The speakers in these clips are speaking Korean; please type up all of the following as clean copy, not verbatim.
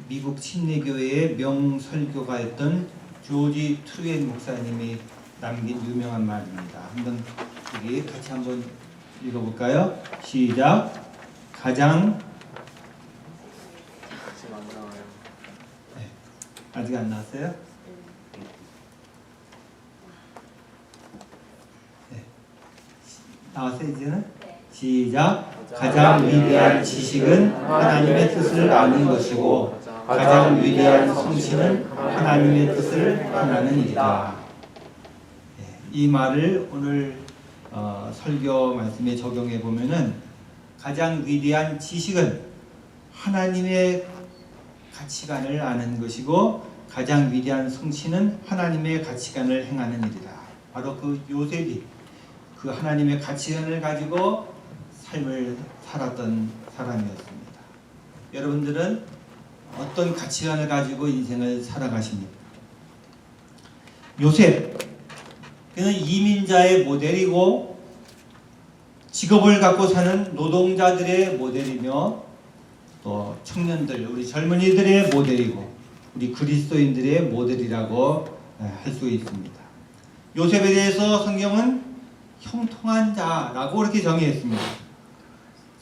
미국 침례교회의 명설교가였던 조지 트루겐 목사님이 남긴 유명한 말입니다. 한번 여기 같이 한번 읽어볼까요? 시작. 가장 지금 안 나와요. 네, 아직 안 나왔어요? 네. 나왔어요 이제는? 시작. 가장 위대한 지식은 하나님의 뜻을 아는 것이고 가장 위대한 성신은 하나님의 뜻을 행하는 일이다. 이 말을 오늘 설교 말씀에 적용해 보면은 가장 위대한 지식은 하나님의 가치관을 아는 것이고 가장 위대한 성신은 하나님의 가치관을 행하는 일이다. 바로 그 요셉이 그 하나님의 가치관을 가지고 삶을 살았던 사람이었습니다. 여러분들은 어떤 가치관을 가지고 인생을 살아가십니까? 요셉, 그는 이민자의 모델이고 직업을 갖고 사는 노동자들의 모델이며 또 청년들, 우리 젊은이들의 모델이고 우리 그리스도인들의 모델이라고 할 수 있습니다. 요셉에 대해서 성경은 형통한 자라고 이렇게 정의했습니다.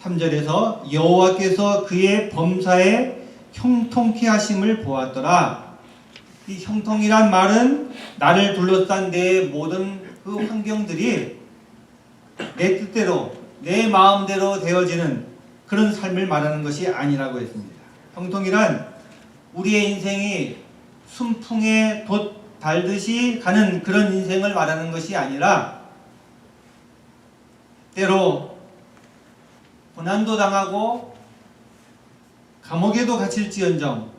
3절에서 여호와께서 그의 범사에 형통케 하심을 보았더라. 이 형통이란 말은 나를 둘러싼 내 모든 그 환경들이 내 뜻대로 내 마음대로 되어지는 그런 삶을 말하는 것이 아니라고 했습니다. 형통이란 우리의 인생이 순풍에 돛 달듯이 가는 그런 인생을 말하는 것이 아니라 때로 고난도 당하고 감옥에도 갇힐지언정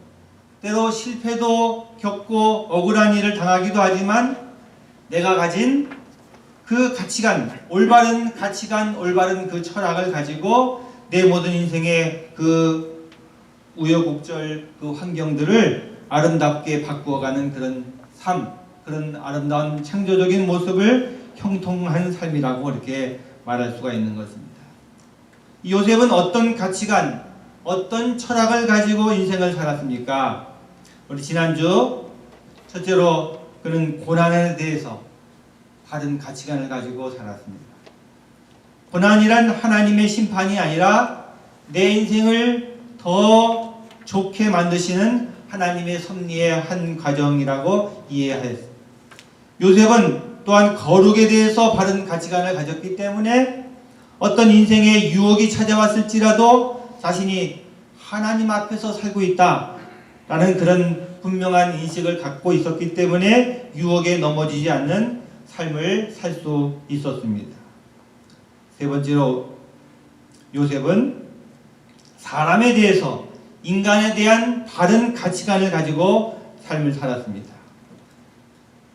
때로 실패도 겪고 억울한 일을 당하기도 하지만 내가 가진 그 가치관, 올바른 가치관, 올바른 그 철학을 가지고 내 모든 인생의 그 우여곡절 그 환경들을 아름답게 바꾸어가는 그런 삶, 그런 아름다운 창조적인 모습을 형통한 삶이라고 이렇게 말할 수가 있는 것입니다. 요셉은 어떤 가치관, 어떤 철학을 가지고 인생을 살았습니까? 우리 지난주 첫째로 그는 고난에 대해서 바른 가치관을 가지고 살았습니다. 고난이란 하나님의 심판이 아니라 내 인생을 더 좋게 만드시는 하나님의 섭리의 한 과정이라고 이해하였습니다. 요셉은 또한 거룩에 대해서 바른 가치관을 가졌기 때문에 어떤 인생의 유혹이 찾아왔을지라도 자신이 하나님 앞에서 살고 있다라는 그런 분명한 인식을 갖고 있었기 때문에 유혹에 넘어지지 않는 삶을 살 수 있었습니다. 세 번째로 요셉은 사람에 대해서 인간에 대한 바른 가치관을 가지고 삶을 살았습니다.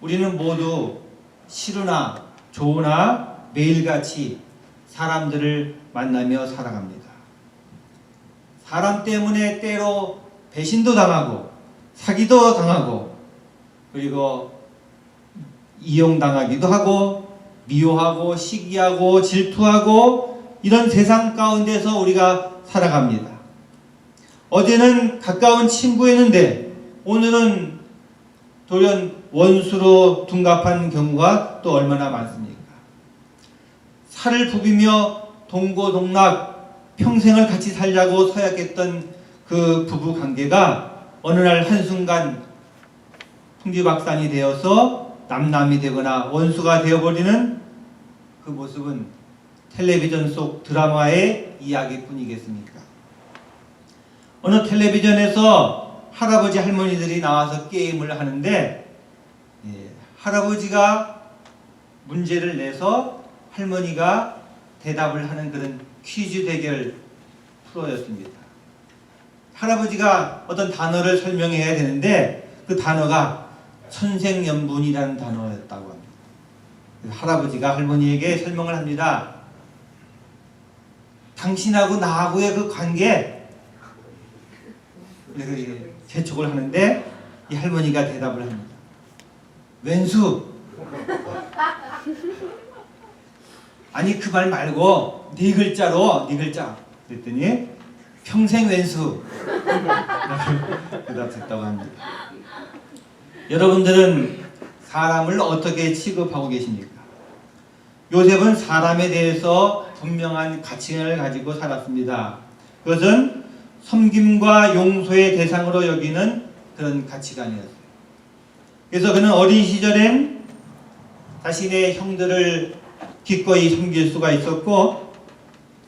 우리는 모두 싫으나 좋으나 매일같이 사람들을 만나며 살아갑니다. 사람 때문에 때로 배신도 당하고 사기도 당하고 그리고 이용당하기도 하고 미워하고 시기하고 질투하고 이런 세상 가운데서 우리가 살아갑니다. 어제는 가까운 친구였는데 오늘은 돌연 원수로 둔갑한 경우가 또 얼마나 많습니까? 살을 부비며 동고동락 평생을 같이 살자고 서약했던 그 부부 관계가 어느 날 한순간 풍지박산이 되어서 남남이 되거나 원수가 되어버리는 그 모습은 텔레비전 속 드라마의 이야기뿐이겠습니까? 어느 텔레비전에서 할아버지 할머니들이 나와서 게임을 하는데 할아버지가 문제를 내서 할머니가 대답을 하는 그런 퀴즈 대결 프로였습니다. 할아버지가 어떤 단어를 설명해야 되는데 그 단어가 천생연분이라는 단어였다고 합니다. 할아버지가 할머니에게 설명을 합니다. 당신하고 나하고의 그 관계 재촉을 하는데 이 할머니가 대답을 합니다. 왼수. 아니 그 말 말고 네 글자로 네 글자. 그랬더니 평생 왼수 대답했다고 합니다. 여러분들은 사람을 어떻게 취급하고 계십니까? 요셉은 사람에 대해서 분명한 가치관을 가지고 살았습니다. 그것은 섬김과 용서의 대상으로 여기는 그런 가치관이었어요. 그래서 그는 어린 시절엔 자신의 형들을 기꺼이 섬길 수가 있었고,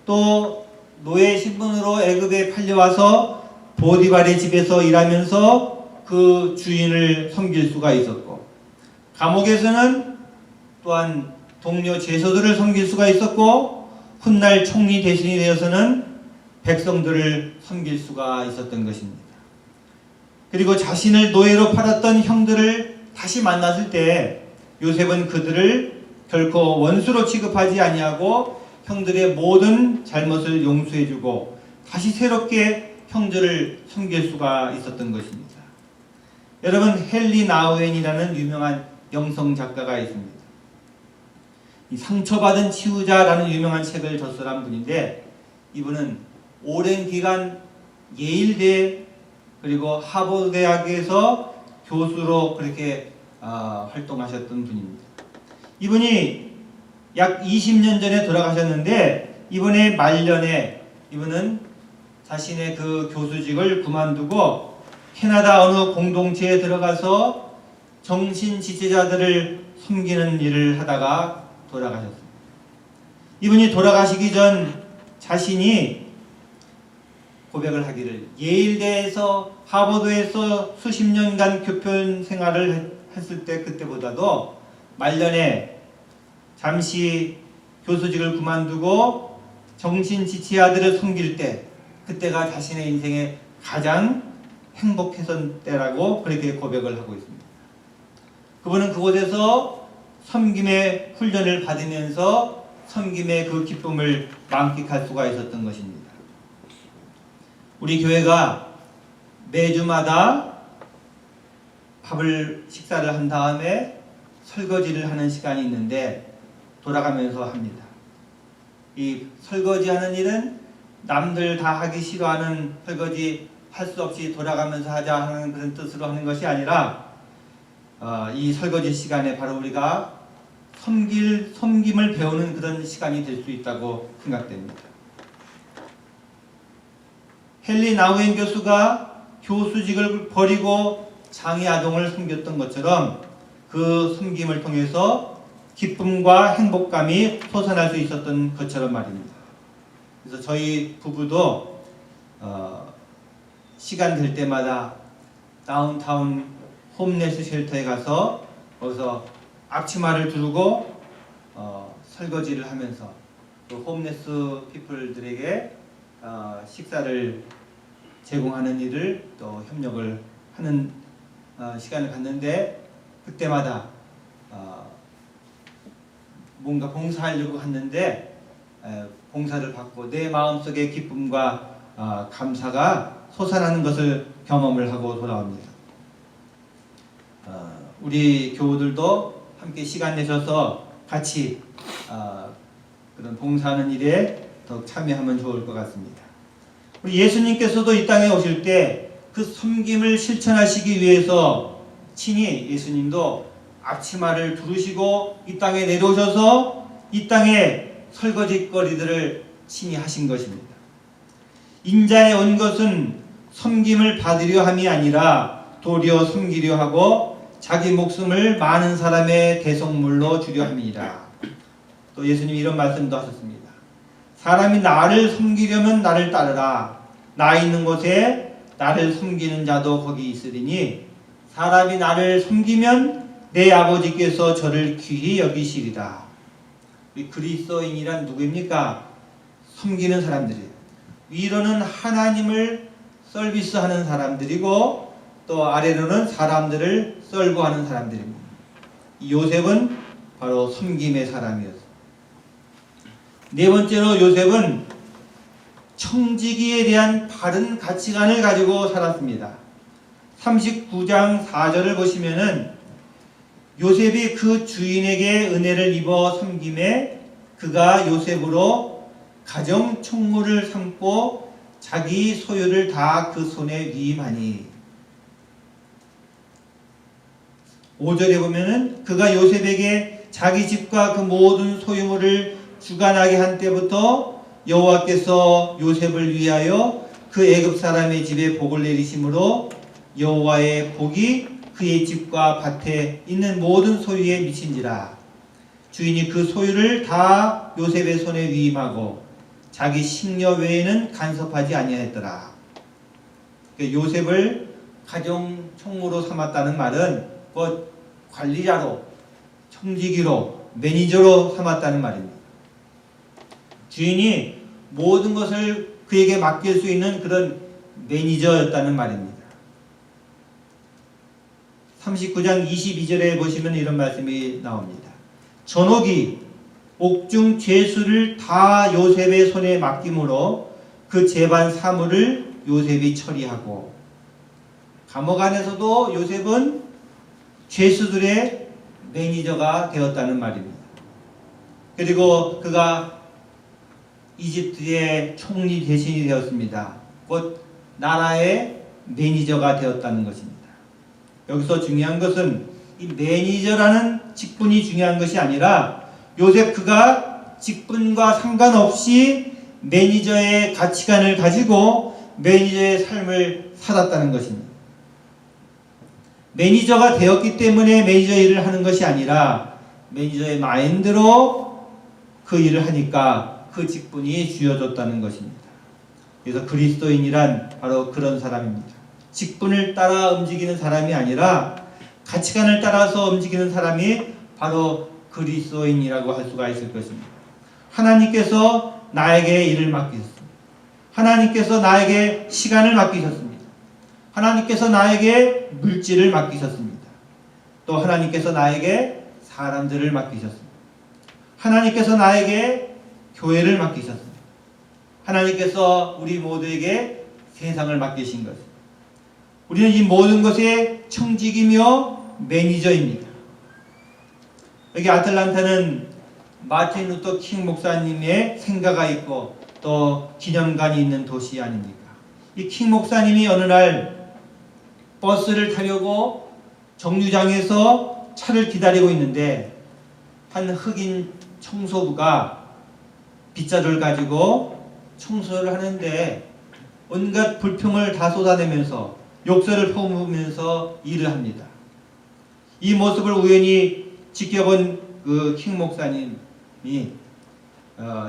또 노예 신분으로 애굽에 팔려와서 보디발의 집에서 일하면서 그 주인을 섬길 수가 있었고, 감옥에서는 또한 동료 제소들을 섬길 수가 있었고, 훗날 총리 대신이 되어서는 백성들을 섬길 수가 있었던 것입니다. 그리고 자신을 노예로 팔았던 형들을 다시 만났을 때 요셉은 그들을 결코 원수로 취급하지 아니하고 형들의 모든 잘못을 용서해주고 다시 새롭게 형들을 섬길 수가 있었던 것입니다. 여러분, 헨리 나우엔이라는 유명한 영성 작가가 있습니다. 이 상처받은 치유자라는 유명한 책을 저술한 분인데, 이분은 오랜 기간 예일대 그리고 하버드 대학에서 교수로 그렇게 활동하셨던 분입니다. 이분이 약 20년 전에 돌아가셨는데, 이번에 말년에 이분은 자신의 그 교수직을 그만두고 캐나다 어느 공동체에 들어가서 정신지체자들을 섬기는 일을 하다가 돌아가셨습니다. 이분이 돌아가시기 전 자신이 고백을 하기를, 예일대에서 하버드에서 수십 년간 교편 생활을 했을 때 그때보다도 말년에 잠시 교수직을 그만두고 정신지체자들을 섬길 때, 그때가 자신의 인생의 가장 행복했던 때라고 그렇게 고백을 하고 있습니다. 그분은 그곳에서 섬김의 훈련을 받으면서 섬김의 그 기쁨을 만끽할 수가 있었던 것입니다. 우리 교회가 매주마다 식사를 한 다음에 설거지를 하는 시간이 있는데 돌아가면서 합니다. 이 설거지하는 일은 남들 다 하기 싫어하는 설거지 할 수 없이 돌아가면서 하자 하는 그런 뜻으로 하는 것이 아니라, 이 설거지 시간에 바로 우리가 섬김을 배우는 그런 시간이 될 수 있다고 생각됩니다. 헨리 나우엔 교수가 교수직을 버리고 장애 아동을 섬겼던 것처럼 그 섬김을 통해서 기쁨과 행복감이 솟아날 수 있었던 것처럼 말입니다. 그래서 저희 부부도 시간 될 때마다 다운타운 홈레스 쉘터에 가서 거기서 앞치마를 두르고 설거지를 하면서 그 홈레스 피플들에게 식사를 제공하는 일을 또 협력을 하는 시간을 갖는데, 그때마다 뭔가 봉사하려고 하는데 봉사를 받고 내 마음속의 기쁨과 감사가 솟아나는 것을 경험을 하고 돌아옵니다. 우리 교우들도 함께 시간 내셔서 같이 그런 봉사하는 일에 더 참여하면 좋을 것 같습니다. 우리 예수님께서도 이 땅에 오실 때 그 섬김을 실천하시기 위해서 친히 예수님도 앞치마를 두르시고 이 땅에 내려오셔서 이 땅에 설거지거리들을 친히 하신 것입니다. 인자에 온 것은 섬김을 받으려 함이 아니라 도리어 섬기려 하고 자기 목숨을 많은 사람의 대속물로 주려 함이니라. 또 예수님이 이런 말씀도 하셨습니다. 사람이 나를 섬기려면 나를 따르라. 나 있는 곳에 나를 섬기는 자도 거기 있으리니 사람이 나를 섬기면 내 아버지께서 저를 귀히 여기시리라. 우리 그리스도인이란 누구입니까? 섬기는 사람들이에요. 위로는 하나님을 서비스하는 사람들이고 또 아래로는 사람들을 썰고 하는 사람들입니다. 요셉은 바로 섬김의 사람이었어요. 네 번째로 요셉은 청지기에 대한 바른 가치관을 가지고 살았습니다. 39장 4절을 보시면은 요셉이 그 주인에게 은혜를 입어 섬김에 그가 요셉으로 가정 총무를 삼고 자기 소유를 다 그 손에 위임하니. 5절에 보면은 그가 요셉에게 자기 집과 그 모든 소유물을 주관하게 한 때부터 여호와께서 요셉을 위하여 그 애굽 사람의 집에 복을 내리심으로 여호와의 복이 그의 집과 밭에 있는 모든 소유에 미친지라. 주인이 그 소유를 다 요셉의 손에 위임하고 자기 식려 외에는 간섭하지 아니하였더라. 요셉을 가정 총무로 삼았다는 말은 관리자로, 청지기로, 매니저로 삼았다는 말입니다. 주인이 모든 것을 그에게 맡길 수 있는 그런 매니저였다는 말입니다. 39장 22절에 보시면 이런 말씀이 나옵니다. 전옥이 옥중 죄수를 다 요셉의 손에 맡김으로 그 재반 사물을 요셉이 처리하고. 감옥 안에서도 요셉은 죄수들의 매니저가 되었다는 말입니다. 그리고 그가 이집트의 총리 대신이 되었습니다. 곧 나라의 매니저가 되었다는 것입니다. 여기서 중요한 것은 이 매니저라는 직분이 중요한 것이 아니라 요셉 그가 직분과 상관없이 매니저의 가치관을 가지고 매니저의 삶을 살았다는 것입니다. 매니저가 되었기 때문에 매니저 일을 하는 것이 아니라 매니저의 마인드로 그 일을 하니까 그 직분이 주어졌다는 것입니다. 그래서 그리스도인이란 바로 그런 사람입니다. 직분을 따라 움직이는 사람이 아니라 가치관을 따라서 움직이는 사람이 바로 그리스도인이라고 할 수가 있을 것입니다. 하나님께서 나에게 일을 맡기셨습니다. 하나님께서 나에게 시간을 맡기셨습니다. 하나님께서 나에게 물질을 맡기셨습니다. 또 하나님께서 나에게 사람들을 맡기셨습니다. 하나님께서 나에게 교회를 맡기셨습니다. 하나님께서 우리 모두에게 세상을 맡기신 것입니다. 우리는 이 모든 것의 청직이며 매니저입니다. 여기 아틀란타는 마틴 루터 킹 목사님의 생가가 있고 또 기념관이 있는 도시 아닙니까? 이 킹 목사님이 어느 날 버스를 타려고 정류장에서 차를 기다리고 있는데 한 흑인 청소부가 빗자루를 가지고 청소를 하는데 온갖 불평을 다 쏟아내면서 욕설을 퍼부으면서 일을 합니다. 이 모습을 우연히 지켜본 그 킹 목사님이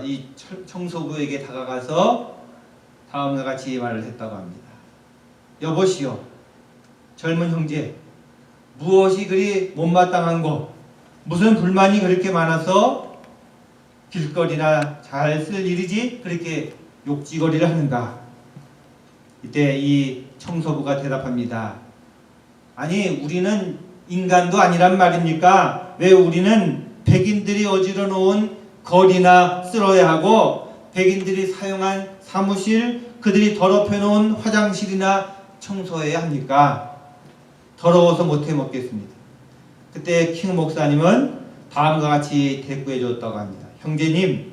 이 청소부에게 다가가서 다음과 같이 말을 했다고 합니다. 여보시오, 젊은 형제, 무엇이 그리 못마땅한고, 무슨 불만이 그렇게 많아서 길거리나 잘 쓸 일이지 그렇게 욕지거리를 하는가? 이때 이 청소부가 대답합니다. 아니, 우리는 인간도 아니란 말입니까? 왜 우리는 백인들이 어지러 놓은 거리나 쓸어야 하고 백인들이 사용한 사무실, 그들이 더럽혀 놓은 화장실이나 청소해야 합니까? 더러워서 못해 먹겠습니다. 그때 킹 목사님은 다음과 같이 대꾸해 줬다고 합니다. 형제님,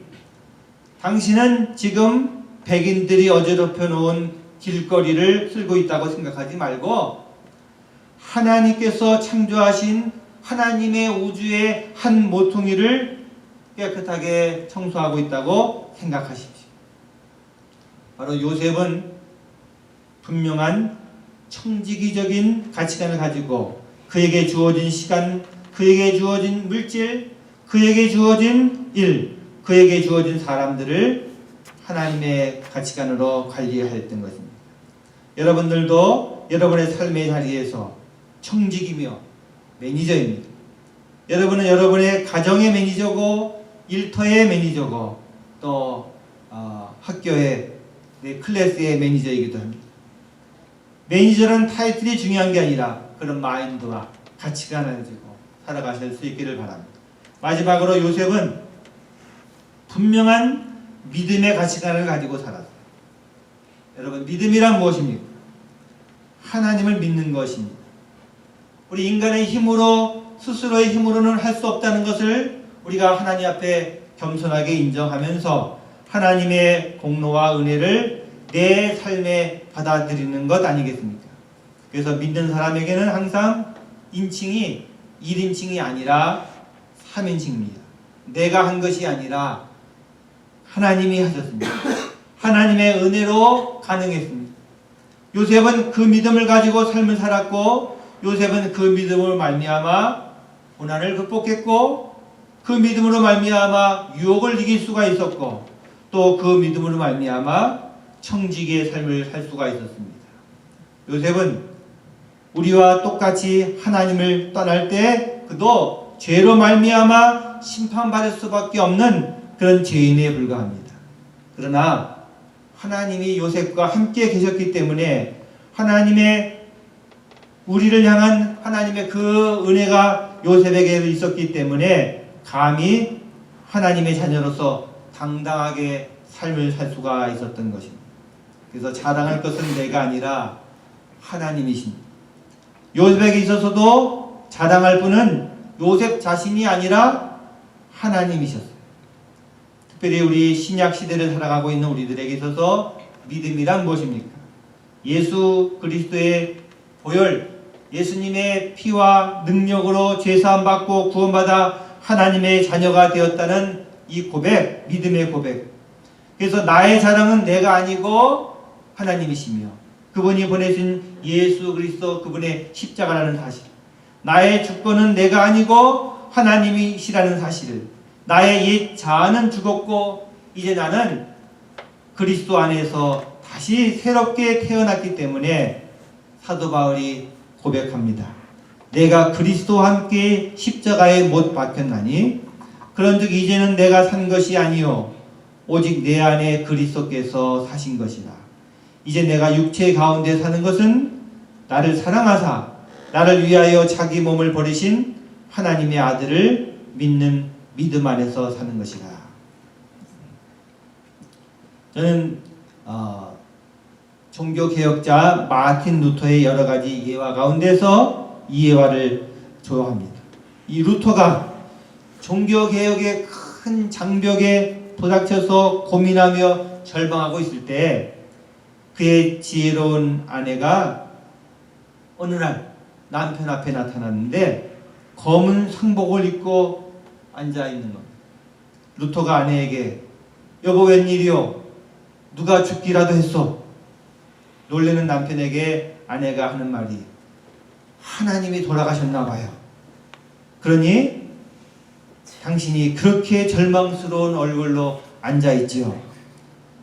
당신은 지금 백인들이 어지럽혀 놓은 길거리를 쓸고 있다고 생각하지 말고 하나님께서 창조하신 하나님의 우주의 한 모퉁이를 깨끗하게 청소하고 있다고 생각하십시오. 바로 요셉은 분명한 청지기적인 가치관을 가지고 그에게 주어진 시간, 그에게 주어진 물질, 그에게 주어진 일, 그에게 주어진 사람들을 하나님의 가치관으로 관리하였던 것입니다. 여러분들도 여러분의 삶의 자리에서 청직이며 매니저입니다. 여러분은 여러분의 가정의 매니저고 일터의 매니저고 또 학교의 클래스의 매니저이기도 합니다. 매니저는 타이틀이 중요한 게 아니라 그런 마인드와 가치관을 가지고 살아가실 수 있기를 바랍니다. 마지막으로 요셉은 분명한 믿음의 가치관을 가지고 살았어요. 여러분, 믿음이란 무엇입니까? 하나님을 믿는 것입니다. 우리 인간의 힘으로, 스스로의 힘으로는 할 수 없다는 것을 우리가 하나님 앞에 겸손하게 인정하면서 하나님의 공로와 은혜를 내 삶에 받아들이는 것 아니겠습니까? 그래서 믿는 사람에게는 항상 인칭이 1인칭이 아니라 3인칭입니다. 내가 한 것이 아니라 하나님이 하셨습니다. 하나님의 은혜로 가능했습니다. 요셉은 그 믿음을 가지고 삶을 살았고, 요셉은 그 믿음으로 말미암아 고난을 극복했고, 그 믿음으로 말미암아 유혹을 이길 수가 있었고, 또 그 믿음으로 말미암아 청지기의 삶을 살 수가 있었습니다. 요셉은 우리와 똑같이 하나님을 떠날 때 그도 죄로 말미암아 심판받을 수밖에 없는 그런 죄인에 불과합니다. 그러나 하나님이 요셉과 함께 계셨기 때문에 하나님의 우리를 향한 하나님의 그 은혜가 요셉에게 있었기 때문에 감히 하나님의 자녀로서 당당하게 삶을 살 수가 있었던 것입니다. 그래서 자랑할 것은 내가 아니라 하나님이십니다. 요셉에게 있어서도 자랑할 분은 요셉 자신이 아니라 하나님이셨어요. 특별히 우리 신약 시대를 살아가고 있는 우리들에게 있어서 믿음이란 무엇입니까? 예수 그리스도의 보혈, 예수님의 피와 능력으로 죄사함 받고 구원받아 하나님의 자녀가 되었다는 이 고백, 믿음의 고백. 그래서 나의 자랑은 내가 아니고 하나님이시며 그분이 보내신 예수 그리스도 그분의 십자가라는 사실, 나의 주권은 내가 아니고 하나님이시라는 사실을, 나의 옛 자아는 죽었고 이제 나는 그리스도 안에서 다시 새롭게 태어났기 때문에 사도 바울이 고백합니다. 내가 그리스도와 함께 십자가에 못 박혔나니 그런즉 이제는 내가 산 것이 아니요 오직 내 안에 그리스도께서 사신 것이라. 이제 내가 육체 가운데 사는 것은 나를 사랑하사 나를 위하여 자기 몸을 버리신 하나님의 아들을 믿는 믿음 안에서 사는 것이라. 저는 종교개혁자 마틴 루터의 여러 가지 예화 가운데서 이 예화를 좋아합니다. 이 루터가 종교개혁의 큰 장벽에 도닥쳐서 고민하며 절망하고 있을 때 그의 지혜로운 아내가 어느 날 남편 앞에 나타났는데 검은 상복을 입고 앉아있는 겁니다. 루터가 아내에게 여보 웬일이요? 누가 죽기라도 했어? 놀라는 남편에게 아내가 하는 말이 하나님이 돌아가셨나 봐요. 그러니 당신이 그렇게 절망스러운 얼굴로 앉아있지요.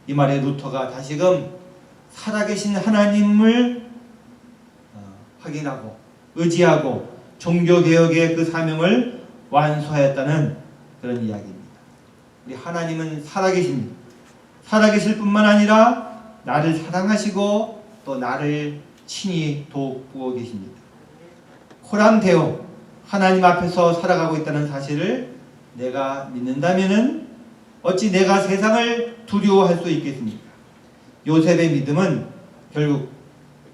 이 말에 루터가 다시금 살아계신 하나님을 확인하고 의지하고 종교개혁의 그 사명을 완수하였다는 그런 이야기입니다. 우리 하나님은 살아계십니다. 살아계실 뿐만 아니라 나를 사랑하시고 또 나를 친히 돕고 계십니다. 코람데오, 하나님 앞에서 살아가고 있다는 사실을 내가 믿는다면은 어찌 내가 세상을 두려워할 수 있겠습니까? 요셉의 믿음은 결국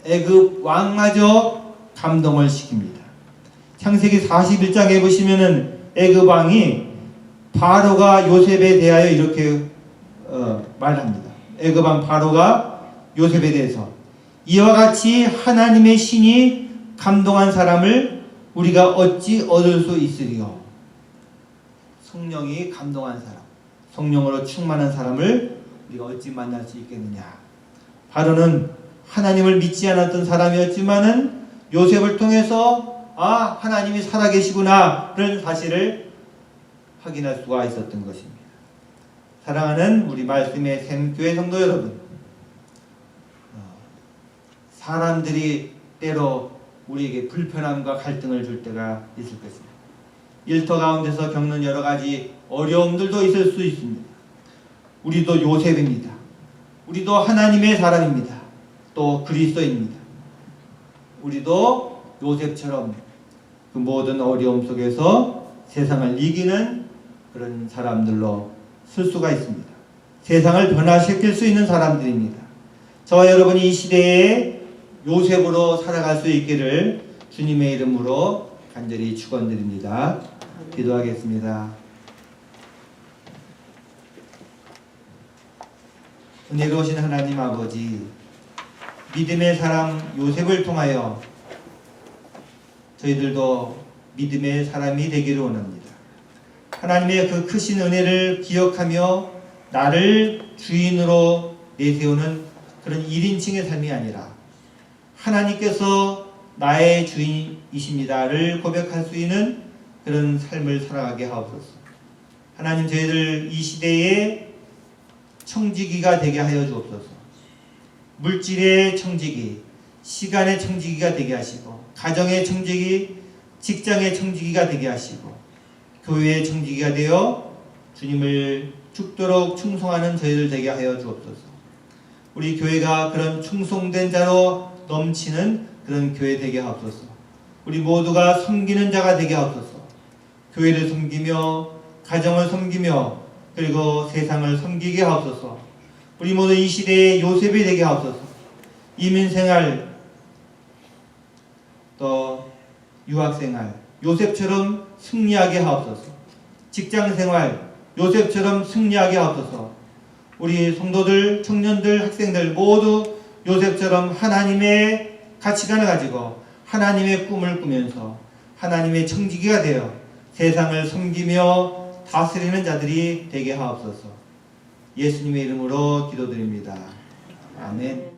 애굽 왕마저 감동을 시킵니다. 창세기 41장에 보시면은 애굽 왕이 바로가 요셉에 대하여 이렇게 말합니다. 애굽 왕 바로가 요셉에 대해서 이와 같이 하나님의 신이 감동한 사람을 우리가 어찌 얻을 수 있으리요? 성령이 감동한 사람, 성령으로 충만한 사람을 우리가 어찌 만날 수 있겠느냐? 바로는 하나님을 믿지 않았던 사람이었지만은 요셉을 통해서 하나님이 살아계시구나 그런 사실을 확인할 수가 있었던 것입니다. 사랑하는 우리 말씀의 샘교회 성도 여러분, 사람들이 때로 우리에게 불편함과 갈등을 줄 때가 있을 것입니다. 일터 가운데서 겪는 여러 가지 어려움들도 있을 수 있습니다. 우리도 요셉입니다. 우리도 하나님의 사람입니다. 또 그리스도입니다. 우리도 요셉처럼 그 모든 어려움 속에서 세상을 이기는 그런 사람들로 쓸 수가 있습니다. 세상을 변화시킬 수 있는 사람들입니다. 저와 여러분이 이 시대에 요셉으로 살아갈 수 있기를 주님의 이름으로 간절히 축원드립니다. 기도하겠습니다. 은혜로우신 하나님 아버지, 믿음의 사람 요셉을 통하여 저희들도 믿음의 사람이 되기를 원합니다. 하나님의 그 크신 은혜를 기억하며 나를 주인으로 내세우는 그런 1인칭의 삶이 아니라 하나님께서 나의 주인이십니다를 고백할 수 있는 그런 삶을 살아가게 하옵소서. 하나님, 저희들 이 시대에 청지기가 되게 하여 주옵소서. 물질의 청지기, 시간의 청지기가 되게 하시고, 가정의 청지기, 직장의 청지기가 되게 하시고, 교회의 청지기가 되어 주님을 죽도록 충성하는 저희들 되게 하여 주옵소서. 우리 교회가 그런 충성된 자로 넘치는 그런 교회 되게 하옵소서. 우리 모두가 섬기는 자가 되게 하옵소서. 교회를 섬기며 가정을 섬기며 그리고 세상을 섬기게 하옵소서. 우리 모두 이 시대의 요셉이 되게 하옵소서. 이민생활, 또 유학생활, 요셉처럼 승리하게 하옵소서. 직장생활, 요셉처럼 승리하게 하옵소서. 우리 성도들, 청년들, 학생들 모두 요셉처럼 하나님의 가치관을 가지고 하나님의 꿈을 꾸면서 하나님의 청지기가 되어 세상을 섬기며 다스리는 자들이 되게 하옵소서. 예수님의 이름으로 기도드립니다. 아멘.